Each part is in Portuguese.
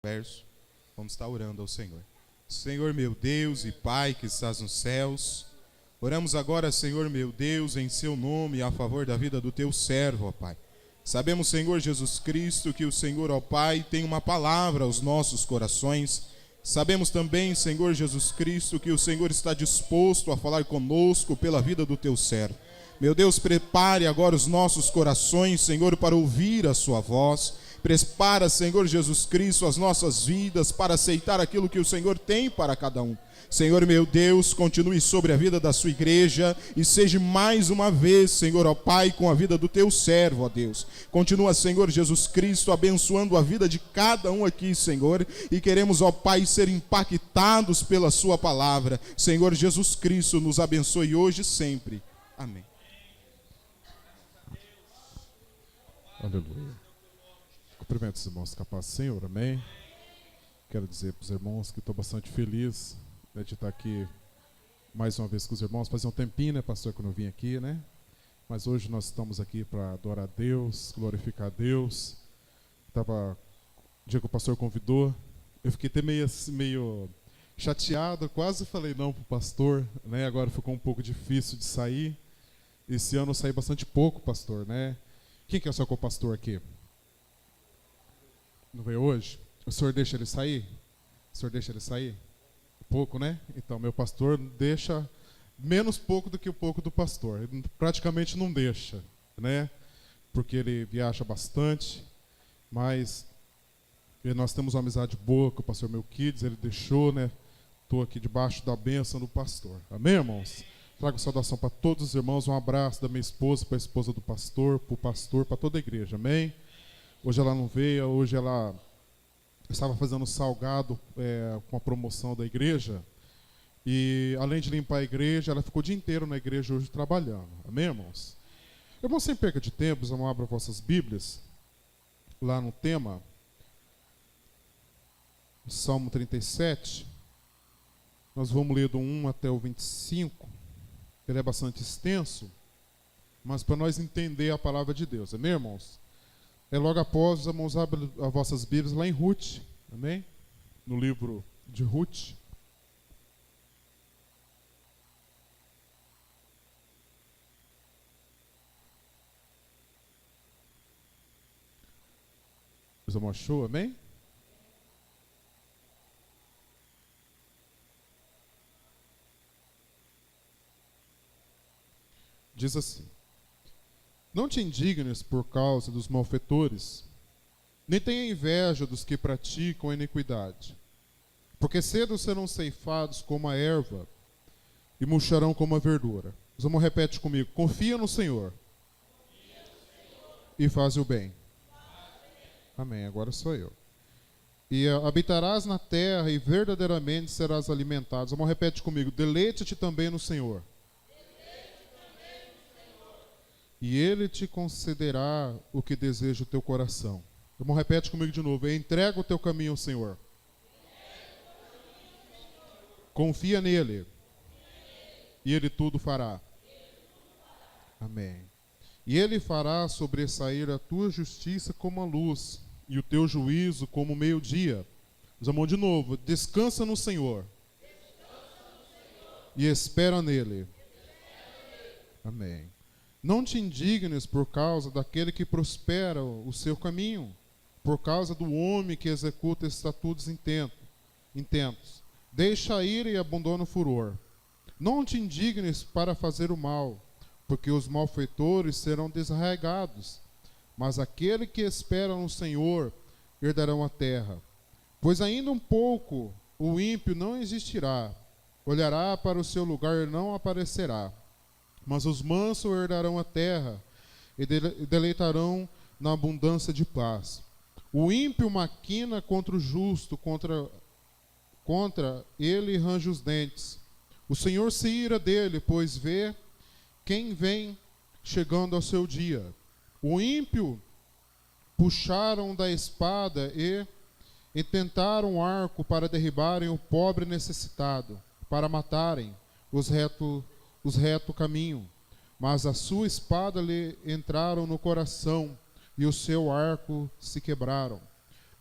verso, vamos estar orando ao Senhor. Senhor meu Deus e Pai que estás nos céus, oramos agora, Senhor meu Deus, em seu nome, a favor da vida do teu servo, ó Pai. Sabemos, Senhor Jesus Cristo, que o Senhor, ó Pai, tem uma palavra aos nossos corações. Sabemos também, Senhor Jesus Cristo, que o Senhor está disposto a falar conosco pela vida do teu servo. Meu Deus, prepare agora os nossos corações, Senhor, para ouvir a sua voz. Prepara, Senhor Jesus Cristo, as nossas vidas para aceitar aquilo que o Senhor tem para cada um. Senhor meu Deus, continue sobre a vida da sua igreja e seja mais uma vez, Senhor, ó Pai, com a vida do teu servo, ó Deus. Continua, Senhor Jesus Cristo, abençoando a vida de cada um aqui, Senhor, e queremos, ó Pai, ser impactados pela sua palavra. Senhor Jesus Cristo, nos abençoe hoje e sempre. Amém. Aleluia. Cumprimento os irmãos com a paz do Senhor, amém? Quero dizer para os irmãos que estou bastante feliz de estar aqui mais uma vez com os irmãos. Fazia um tempinho, né, pastor, que eu não vim aqui, né? Mas hoje nós estamos aqui para adorar a Deus, glorificar a Deus. O dia que o pastor convidou, eu fiquei até meio chateado, quase falei não para o pastor, né? Agora ficou um pouco difícil de sair. Esse ano eu saí bastante pouco, pastor, né? Quem que é o seu co-pastor aqui? Não veio hoje? O senhor deixa ele sair? O senhor deixa ele sair? Pouco, né? Então, meu pastor deixa menos pouco do que o pouco do pastor. Ele praticamente não deixa, né? Porque ele viaja bastante. Mas nós temos uma amizade boa com o pastor Melquides. Ele deixou, né? Estou aqui debaixo da bênção do pastor. Amém, irmãos? Trago saudação para todos os irmãos. Um abraço da minha esposa para a esposa do pastor, para o pastor, para toda a igreja. Amém? Hoje ela não veio, hoje ela estava fazendo salgado com a promoção da igreja. E além de limpar a igreja, ela ficou o dia inteiro na igreja hoje trabalhando. Amém, irmãos? Irmãos, sem perca de tempo, vamos abrir vossas Bíblias. Lá no tema, Salmo 37. Nós vamos ler do 1 até o 25. Ele é bastante extenso, mas para nós entender a palavra de Deus. Amém, irmãos? Logo após, os irmãos abrem as vossas Bíblias lá em Ruth, amém? No livro de Ruth. Os irmãos achou, amém? Diz assim: não te indignes por causa dos malfeitores, nem tenha inveja dos que praticam a iniquidade, porque cedo serão ceifados como a erva e murcharão como a verdura. Os irmãos repete comigo: confia no Senhor e faz o bem. Amém, agora sou eu. E habitarás na terra e verdadeiramente serás alimentado. Os irmãos repete comigo: deleite-te também no Senhor. E Ele te concederá o que deseja o teu coração. Irmão, repete comigo de novo: entrega o teu caminho ao Senhor. Confia nele. E Ele tudo fará. Amém. E Ele fará sobressair a tua justiça como a luz, e o teu juízo como o meio-dia. Irmão, de novo: descansa no Senhor. E espera nele. Amém. Não te indignes por causa daquele que prospera o seu caminho, por causa do homem que executa estatutos intentos. Deixa a ira e abandona o furor. Não te indignes para fazer o mal, porque os malfeitores serão desarraigados. Mas aquele que espera no Senhor herdarão a terra. Pois ainda um pouco o ímpio não existirá, olhará para o seu lugar e não aparecerá. Mas os mansos herdarão a terra e deleitarão na abundância de paz. O ímpio maquina contra o justo, contra ele range os dentes. O Senhor se ira dele, pois vê quem vem chegando ao seu dia. O ímpio puxaram da espada e tentaram o arco para derribarem o pobre necessitado, para matarem os reto caminho, mas a sua espada lhe entraram no coração e o seu arco se quebraram.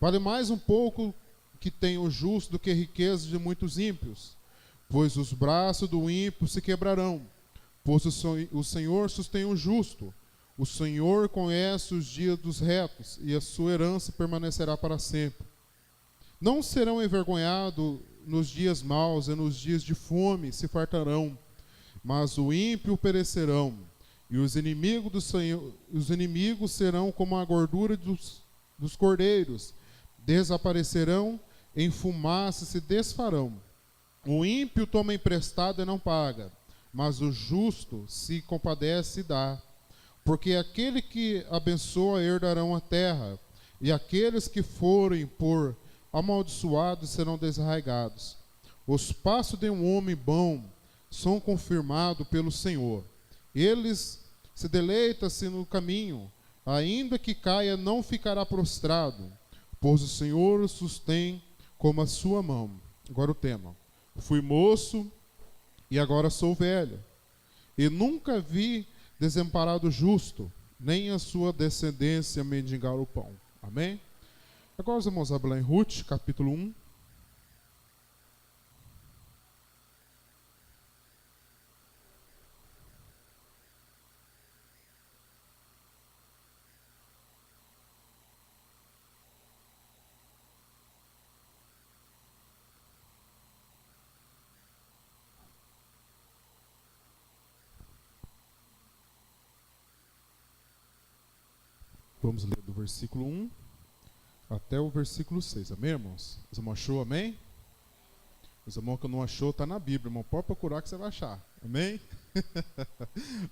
Vale mais um pouco que tem o justo do que riquezas de muitos ímpios, pois os braços do ímpio se quebrarão, pois o Senhor sustém o justo. O Senhor conhece os dias dos retos, e a sua herança permanecerá para sempre. Não serão envergonhados nos dias maus, e nos dias de fome se fartarão, mas o ímpio perecerão, e os inimigos do Senhor, os inimigos serão como a gordura dos cordeiros, desaparecerão, em fumaça se desfarão. O ímpio toma emprestado e não paga, mas o justo se compadece e dá. Porque aquele que abençoa herdarão a terra, e aqueles que forem por amaldiçoados serão desarraigados. Os passos de um homem bom são confirmados pelo Senhor. Eles se deleitam-se no caminho, ainda que caia não ficará prostrado, pois o Senhor o sustém como a sua mão. Agora o tema. Fui moço e agora sou velho, e nunca vi desamparado justo, nem a sua descendência mendigar o pão. Amém? Agora vamos abrir em Ruth, capítulo 1. Vamos ler do versículo 1 até o versículo 6. Amém, irmãos? Os irmãos achou, amém? Os irmãos que não achou, está na Bíblia, irmão. Pode procurar que você vai achar. Amém?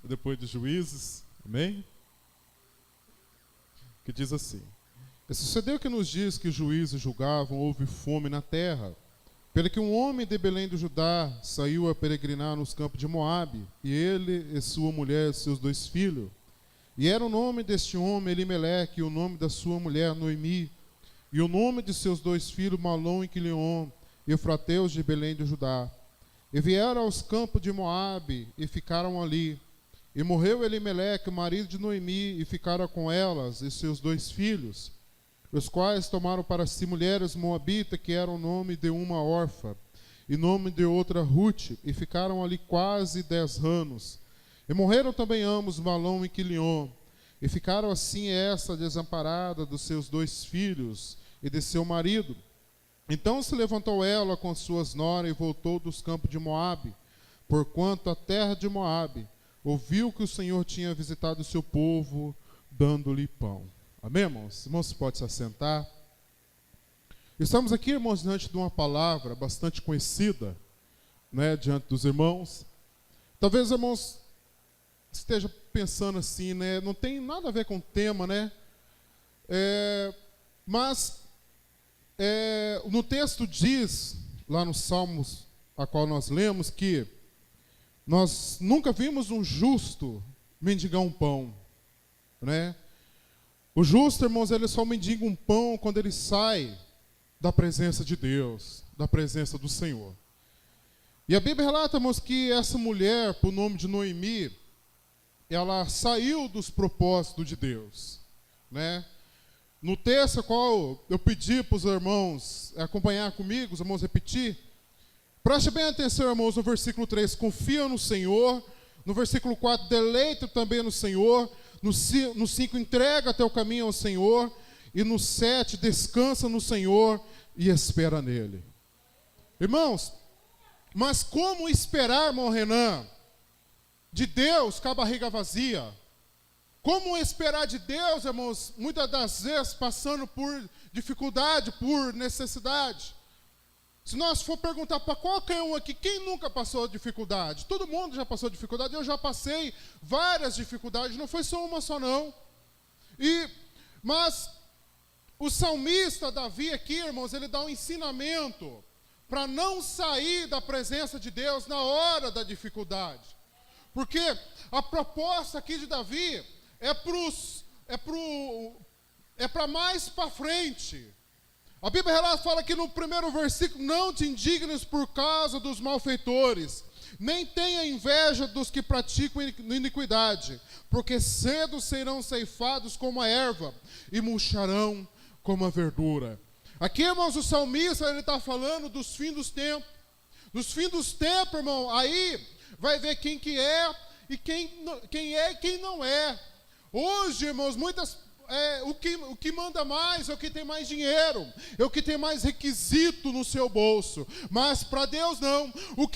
Depois de Juízes. Amém? Que diz assim: E sucedeu que nos dias que os juízes julgavam, houve fome na terra, pelo que um homem de Belém do Judá saiu a peregrinar nos campos de Moabe, e ele e sua mulher e seus 2 filhos. E era o nome deste homem Elimeleque, e o nome da sua mulher Noemi, e o nome de seus 2 filhos Malom e Quilion, Eufrateus de Belém do Judá. E vieram aos campos de Moabe, e ficaram ali. E morreu Elimeleque, marido de Noemi, e ficaram com elas e seus 2 filhos, os quais tomaram para si mulheres moabitas, que eram o nome de uma órfã, e nome de outra Ruth, e ficaram ali quase 10 anos. E morreram também ambos, Malom e Quilion, e ficaram assim essa desamparada dos seus 2 filhos e de seu marido. Então se levantou ela com suas noras e voltou dos campos de Moabe, porquanto a terra de Moabe ouviu que o Senhor tinha visitado o seu povo, dando-lhe pão. Amém, irmãos? Irmãos, pode se assentar. Estamos aqui, irmãos, diante de uma palavra bastante conhecida, né, diante dos irmãos. Talvez, irmãos, esteja pensando assim, né? Não tem nada a ver com o tema, né? Mas no texto diz, lá nos Salmos, a qual nós lemos, que nós nunca vimos um justo mendigar um pão, né? O justo, irmãos, ele só mendiga um pão quando ele sai da presença de Deus, da presença do Senhor. E a Bíblia relata, irmãos, que essa mulher, por nome de Noemi, ela saiu dos propósitos de Deus, né? No texto qual eu pedi para os irmãos acompanhar comigo, os irmãos repetir, preste bem atenção, irmãos, no versículo 3, confia no Senhor. No versículo 4, deleita também no Senhor. No 5, entrega teu caminho ao Senhor. E no 7, descansa no Senhor e espera nele. Irmãos, mas como esperar, irmão Renan, de Deus com a barriga vazia? Como esperar de Deus, irmãos, muitas das vezes passando por dificuldade, por necessidade? Se nós for perguntar para qualquer um aqui, quem nunca passou dificuldade? Todo mundo já passou dificuldade, eu já passei várias dificuldades, não foi só uma só não. Mas o salmista Davi aqui, irmãos, ele dá um ensinamento para não sair da presença de Deus na hora da dificuldade. Porque a proposta aqui de Davi é para mais para frente. A Bíblia fala aqui no primeiro versículo: não te indignes por causa dos malfeitores, nem tenha inveja dos que praticam iniquidade, porque cedo serão ceifados como a erva e murcharão como a verdura. Aqui, irmãos, o salmista, ele está falando dos fins dos tempos. Nos fins dos tempos, irmão, aí vai ver quem que é e quem é e quem não é. Hoje, irmãos, o que manda mais é o que tem mais dinheiro, é o que tem mais requisito no seu bolso. Mas para Deus não. O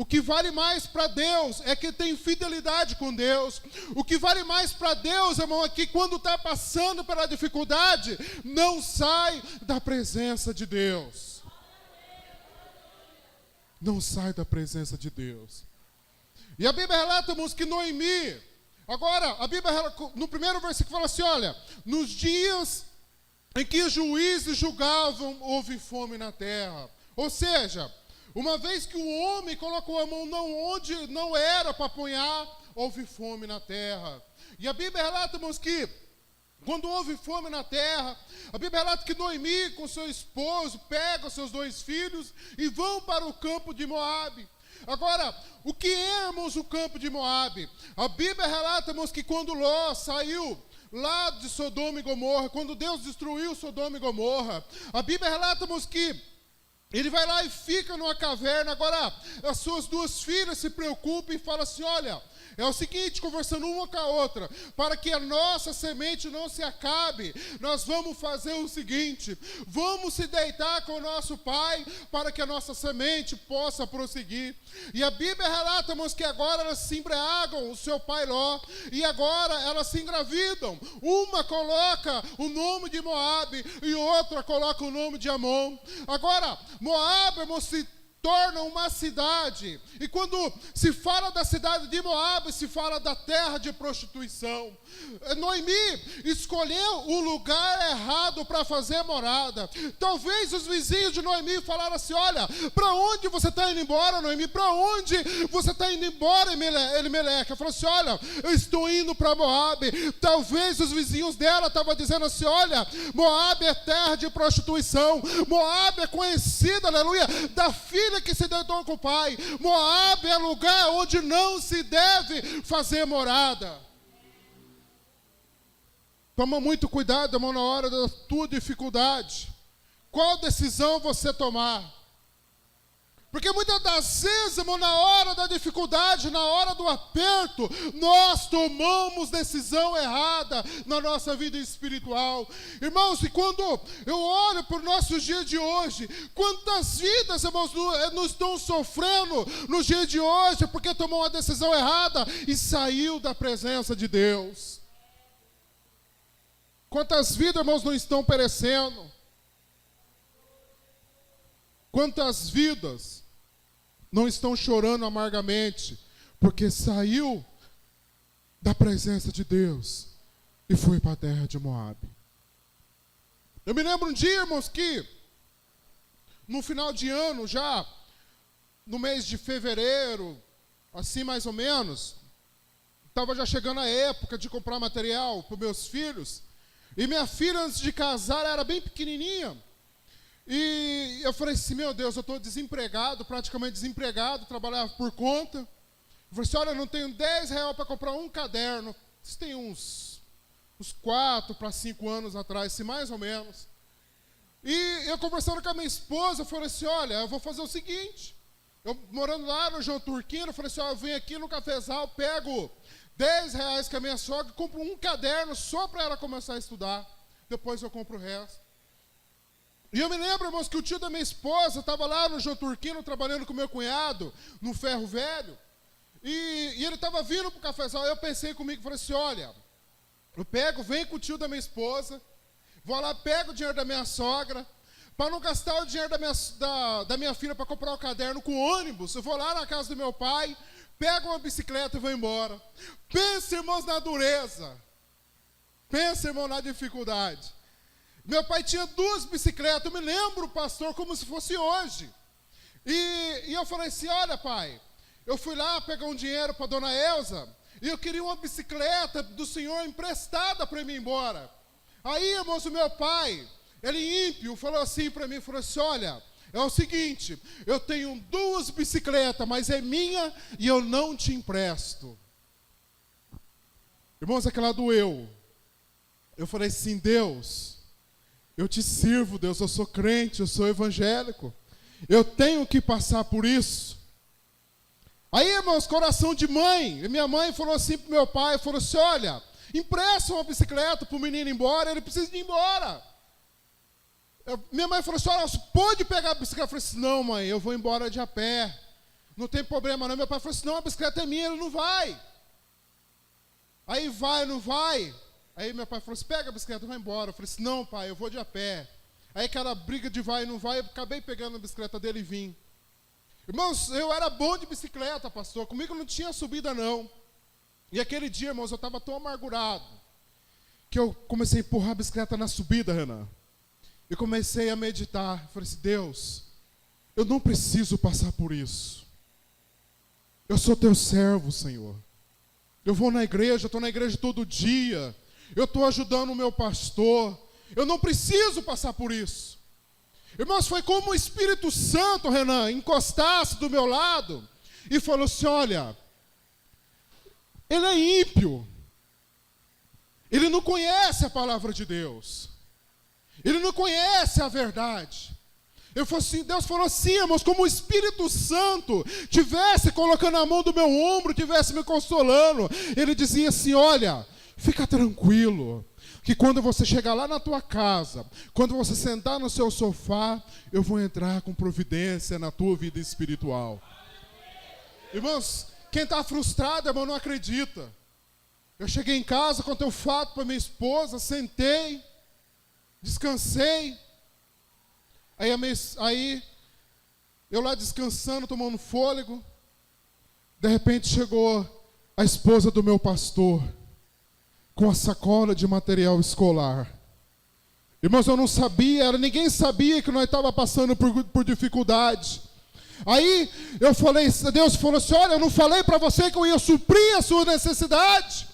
que vale mais para Deus é que tem fidelidade com Deus. O que vale mais para Deus, irmão, é que quando está passando pela dificuldade, não sai da presença de Deus. Não sai da presença de Deus. E a Bíblia relata, irmãos, que Noemi, agora, a Bíblia relata, no primeiro versículo fala assim, olha, nos dias em que os juízes julgavam, houve fome na terra. Ou seja, uma vez que o homem colocou a mão onde não era para apanhar, houve fome na terra. E a Bíblia relata, irmãos, que quando houve fome na terra, a Bíblia relata que Noemi com seu esposo pega seus 2 filhos e vão para o campo de Moabe. Agora, o que é, irmãos, o campo de Moabe? A Bíblia relata, irmãos, que quando Ló saiu lá de Sodoma e Gomorra, quando Deus destruiu Sodoma e Gomorra, a Bíblia relata, irmãos, que ele vai lá e fica numa caverna. Agora, as suas 2 filhas se preocupam e falam assim, olha, é o seguinte, conversando uma com a outra, para que a nossa semente não se acabe, nós vamos fazer o seguinte, vamos se deitar com o nosso pai, para que a nossa semente possa prosseguir. E a Bíblia relata, irmãos, que agora elas se embriagam, o seu pai Ló, e agora elas se engravidam. Uma coloca o nome de Moabe, e outra coloca o nome de Amon. Agora, Moabe, irmãos, se torna uma cidade, e quando se fala da cidade de Moabe, se fala da terra de prostituição. Noemi escolheu o lugar errado para fazer morada. Talvez os vizinhos de Noemi falaram assim, olha, para onde você está indo embora, Noemi? Para onde você está indo embora, Elimeleque? Ela falou assim, olha, eu estou indo para Moabe. Talvez os vizinhos dela estavam dizendo assim, olha, Moabe é terra de prostituição, Moabe é conhecida, aleluia, da filha que se deitou com o pai. Moabe é lugar onde não se deve fazer morada. Toma muito cuidado, irmão, na hora da tua dificuldade. Qual decisão você tomar? Porque muitas das vezes, irmão, na hora da dificuldade, na hora do aperto, nós tomamos decisão errada na nossa vida espiritual. Irmãos, e quando eu olho para os nossos dias de hoje, quantas vidas, irmãos, não estão sofrendo nos dias de hoje porque tomou uma decisão errada e saiu da presença de Deus. Quantas vidas, irmãos, não estão perecendo? Quantas vidas não estão chorando amargamente, porque saiu da presença de Deus e foi para a terra de Moabe. Eu me lembro um dia, irmãos, que no final de ano, já no mês de fevereiro, assim mais ou menos, estava já chegando a época de comprar material para os meus filhos, e minha filha, antes de casar, era bem pequenininha. E eu falei assim, meu Deus, eu estou desempregado, praticamente desempregado, trabalhava por conta. Eu falei assim, olha, eu não tenho R$10 para comprar um caderno. Isso tem uns 4 para 5 anos atrás, assim, mais ou menos. E eu conversando com a minha esposa, eu falei assim, olha, eu vou fazer o seguinte. Eu morando lá no João Turquino, eu falei assim, olha, eu venho aqui no cafezal, pego R$10 com a minha sogra, compro um caderno só para ela começar a estudar. Depois eu compro o resto. E eu me lembro, irmãos, que o tio da minha esposa estava lá no João Turquino, trabalhando com meu cunhado, no ferro velho, e ele estava vindo para o cafezal. Eu pensei comigo, falei assim, olha, eu venho com o tio da minha esposa, vou lá, pego o dinheiro da minha sogra, para não gastar o dinheiro da minha filha para comprar o caderno com ônibus, eu vou lá na casa do meu pai, pego uma bicicleta e vou embora. Pensa, irmãos, na dureza. Pensa, irmão, na dificuldade. Meu pai tinha 2 bicicletas, eu me lembro, pastor, como se fosse hoje. E eu falei assim, olha, pai, eu fui lá pegar um dinheiro para a dona Elza, e eu queria uma bicicleta do senhor emprestada para eu ir embora. Aí, irmãos, o meu pai, ele ímpio, falou assim para mim, falou assim, olha, é o seguinte, eu tenho 2 bicicletas, mas é minha e eu não te empresto. Irmãos, aquela doeu. Eu falei assim, Deus, Eu te sirvo, Deus, eu sou crente, eu sou evangélico. Eu tenho que passar por isso. Aí, irmãos, coração de mãe. Minha mãe falou assim para o meu pai, falou assim, olha, empresta uma bicicleta para o menino ir embora, ele precisa ir embora. Minha mãe falou assim, olha, você pode pegar a bicicleta? Eu falei assim, não, mãe, eu vou embora de a pé. Não tem problema não. Meu pai falou assim, não, a bicicleta é minha, ele não vai. Aí vai, não vai. Aí meu pai falou assim, pega a bicicleta, vai embora. Eu falei assim, não, pai, eu vou de a pé. Aí aquela briga de vai e não vai, eu acabei pegando a bicicleta dele e vim. Irmãos, eu era bom de bicicleta, pastor. Comigo não tinha subida, não. E aquele dia, irmãos, eu estava tão amargurado que eu comecei a empurrar a bicicleta na subida, Renan. E comecei a meditar. Falei assim, Deus, eu não preciso passar por isso. Eu sou teu servo, Senhor. Eu vou na igreja, estou na igreja todo dia. Eu estou ajudando o meu pastor. Eu não preciso passar por isso. Irmãos, foi como o Espírito Santo, Renan, encostasse do meu lado e falou assim, olha, ele é ímpio. Ele não conhece a palavra de Deus. Ele não conhece a verdade. Deus falou assim, irmãos, como o Espírito Santo tivesse colocando a mão do meu ombro, tivesse me consolando. Ele dizia assim, olha, fica tranquilo, que quando você chegar lá na tua casa, quando você sentar no seu sofá, eu vou entrar com providência na tua vida espiritual. Irmãos, quem está frustrado, irmão, não acredita. Eu cheguei em casa, contei o fato para minha esposa, sentei, descansei. Aí eu lá descansando, tomando fôlego, de repente chegou a esposa do meu pastor, com a sacola de material escolar. Irmãos, eu não sabia, ninguém sabia que nós estávamos passando por dificuldade. Aí eu falei, Deus falou assim, olha, eu não falei para você que eu ia suprir a sua necessidade.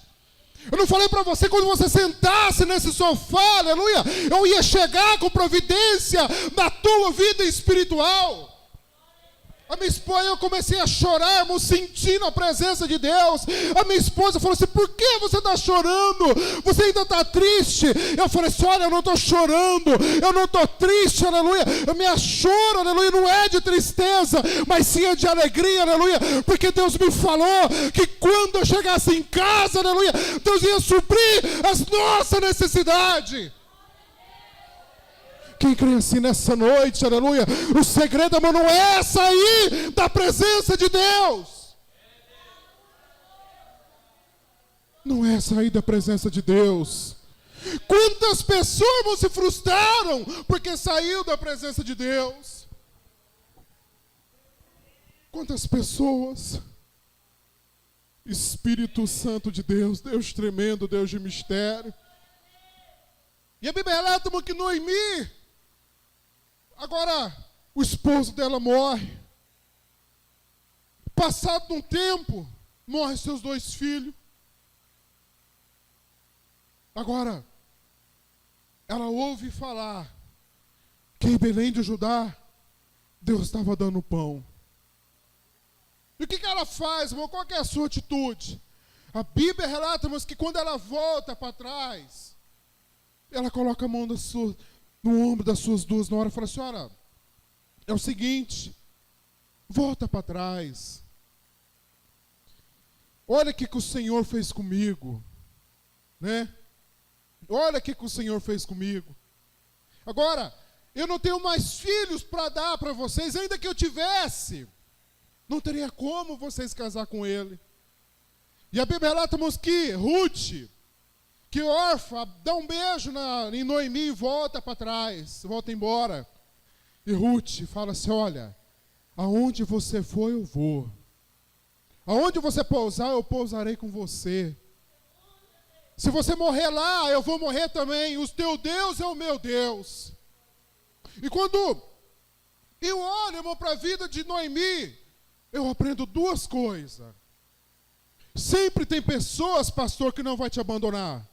Eu não falei para você quando você sentasse nesse sofá, aleluia, eu ia chegar com providência na tua vida espiritual. A minha esposa, eu comecei a chorar, irmão, sentindo a presença de Deus. A minha esposa falou assim, por que você está chorando? Você ainda está triste? Eu falei assim, olha, eu não estou chorando, eu não estou triste, aleluia. O meu choro, aleluia, não é de tristeza, mas sim é de alegria, aleluia. Porque Deus me falou que quando eu chegasse em casa, aleluia, Deus ia suprir as nossas necessidades. Quem crê assim nessa noite, aleluia, o segredo, irmão, não é sair da presença de Deus. Não é sair da presença de Deus. Quantas pessoas, irmão, se frustraram porque saiu da presença de Deus? Quantas pessoas? Espírito Santo de Deus, Deus tremendo, Deus de mistério. E a Bíblia relata, irmão, que Noemi, agora, o esposo dela morre. Passado um tempo, morrem seus 2 filhos. Agora, ela ouve falar que em Belém de Judá, Deus estava dando pão. E o que ela faz, irmão? Qual que é a sua atitude? A Bíblia relata, mas que quando ela volta para trás, ela coloca a mão no ombro das suas 2 noras e fala, senhora, é o seguinte, volta para trás. Olha o que o Senhor fez comigo, né? Olha o que o Senhor fez comigo. Agora, eu não tenho mais filhos para dar para vocês, ainda que eu tivesse, não teria como vocês casar com ele. E a Bíblia relata, irmãos, que Ruth, que órfã, dá um beijo em Noemi e volta para trás, volta embora. E Ruth fala assim, olha, aonde você for eu vou. Aonde você pousar eu pousarei com você. Se você morrer lá, eu vou morrer também. O teu Deus é o meu Deus. E quando eu olho, irmão, para a vida de Noemi, eu aprendo 2 coisas. Sempre tem pessoas, pastor, que não vai te abandonar.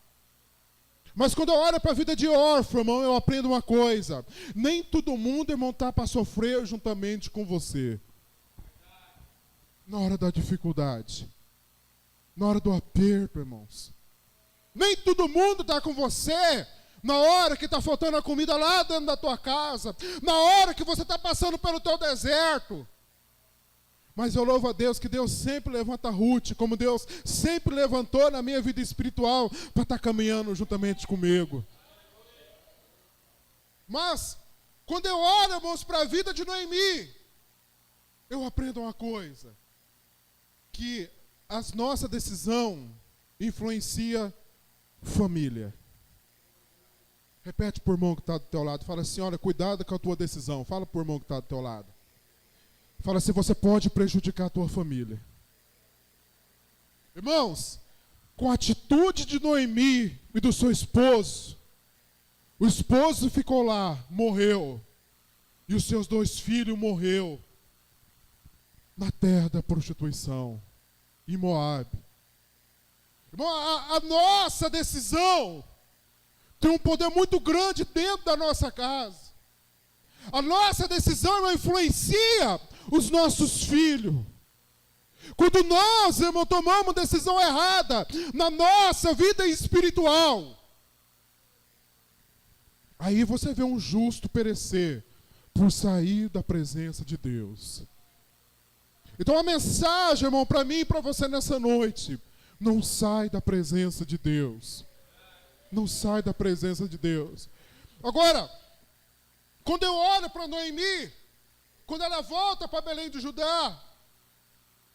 Mas quando eu olho para a vida de órfão, irmão, eu aprendo uma coisa. Nem todo mundo, irmão, está para sofrer juntamente com você. Na hora da dificuldade. Na hora do aperto, irmãos. Nem todo mundo está com você na hora que está faltando a comida lá dentro da tua casa, na hora que você está passando pelo teu deserto. Mas eu louvo a Deus que Deus sempre levanta Ruth, como Deus sempre levantou na minha vida espiritual para estar caminhando juntamente comigo. Mas, quando eu olho, irmãos, para a vida de Noemi, eu aprendo uma coisa, que a nossa decisão influencia família. Repete para o irmão que está do teu lado, fala assim, olha, cuidado com a tua decisão. Fala para o irmão que está do teu lado. Fala assim, você pode prejudicar a tua família. Irmãos, com a atitude de Noemi e do seu esposo, o esposo ficou lá, morreu, e os seus 2 filhos morreu na terra da prostituição, em Moabe. Irmão, a nossa decisão tem um poder muito grande dentro da nossa casa. A nossa decisão influencia os nossos filhos. Quando nós, irmão, tomamos decisão errada na nossa vida espiritual, aí você vê um justo perecer por sair da presença de Deus. Então a mensagem, irmão, para mim e para você nessa noite, não sai da presença de Deus. Não sai da presença de Deus. Agora, quando eu olho para Noemi, quando ela volta para Belém do Judá,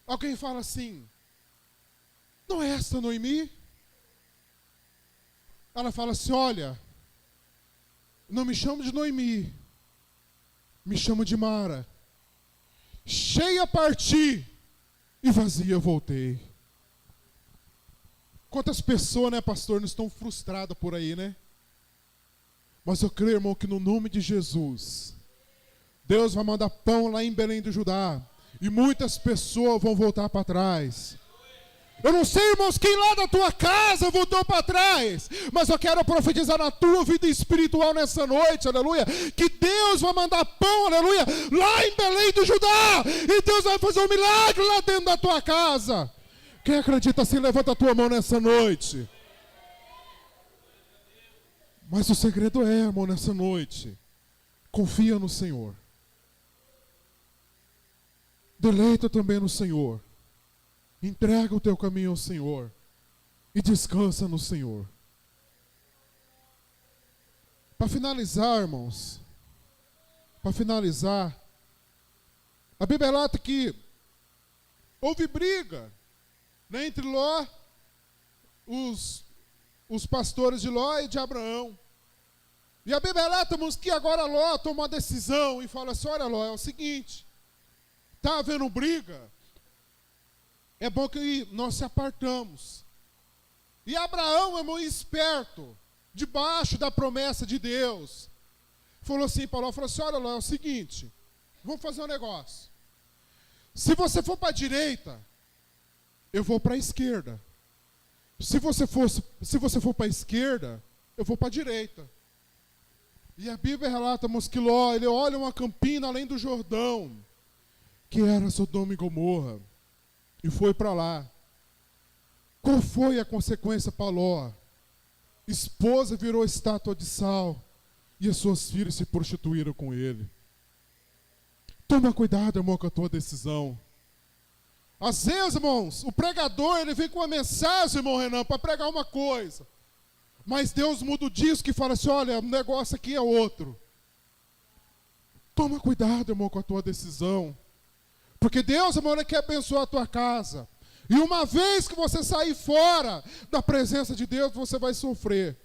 alguém fala assim, não é essa Noemi? Ela fala assim, olha, não me chamo de Noemi, me chamo de Mara. Cheia parti e vazia voltei. Quantas pessoas, né, pastor, não estão frustradas por aí, né? Mas eu creio, irmão, que no nome de Jesus, Deus vai mandar pão lá em Belém do Judá, e muitas pessoas vão voltar para trás. Eu não sei, irmãos, quem lá da tua casa voltou para trás, mas eu quero profetizar na tua vida espiritual nessa noite, aleluia, que Deus vai mandar pão, aleluia, lá em Belém do Judá, e Deus vai fazer um milagre lá dentro da tua casa. Quem acredita assim, levanta a tua mão nessa noite. Mas o segredo é, irmão, nessa noite, confia no Senhor. Deleita também no Senhor. Entrega o teu caminho ao Senhor e descansa no Senhor. Para finalizar, irmãos, para finalizar, a Bíblia relata que houve briga, né, entre Ló, os pastores de Ló e de Abraão. E a Bíblia relata, irmãos, que agora Ló toma uma decisão e fala assim, olha Ló, é o seguinte, está havendo briga, é bom que nós se apartamos. E Abraão, irmão, esperto, debaixo da promessa de Deus, falou assim para Ló, falou assim, olha Ló, é o seguinte, vamos fazer um negócio. Se você for para a direita, eu vou para a esquerda. Se você for para a esquerda, eu vou para a direita. E a Bíblia relata, irmãos, que Ló, ele olha uma campina além do Jordão, que era Sodoma e Gomorra, e foi para lá. Qual foi a consequência para Ló? Esposa virou estátua de sal, e as suas filhas se prostituíram com ele. Toma cuidado, irmão, com a tua decisão. Às vezes, irmãos, o pregador, ele vem com uma mensagem, irmão Renan, para pregar uma coisa. Mas Deus muda o disco e fala assim, olha, o negócio aqui é outro. Toma cuidado, irmão, com a tua decisão. Porque Deus, irmão, ele quer abençoar a tua casa. E uma vez que você sair fora da presença de Deus, você vai sofrer.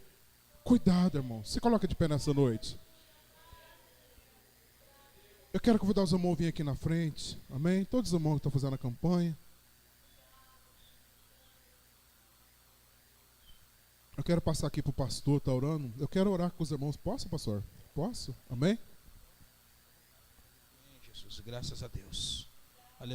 Cuidado, irmão. Se coloca de pé nessa noite. Eu quero convidar os irmãos a vir aqui na frente. Amém? Todos os irmãos que estão fazendo a campanha. Eu quero passar aqui para o pastor, está orando. Eu quero orar com os irmãos. Posso, pastor? Posso? Amém? Jesus, graças a Deus.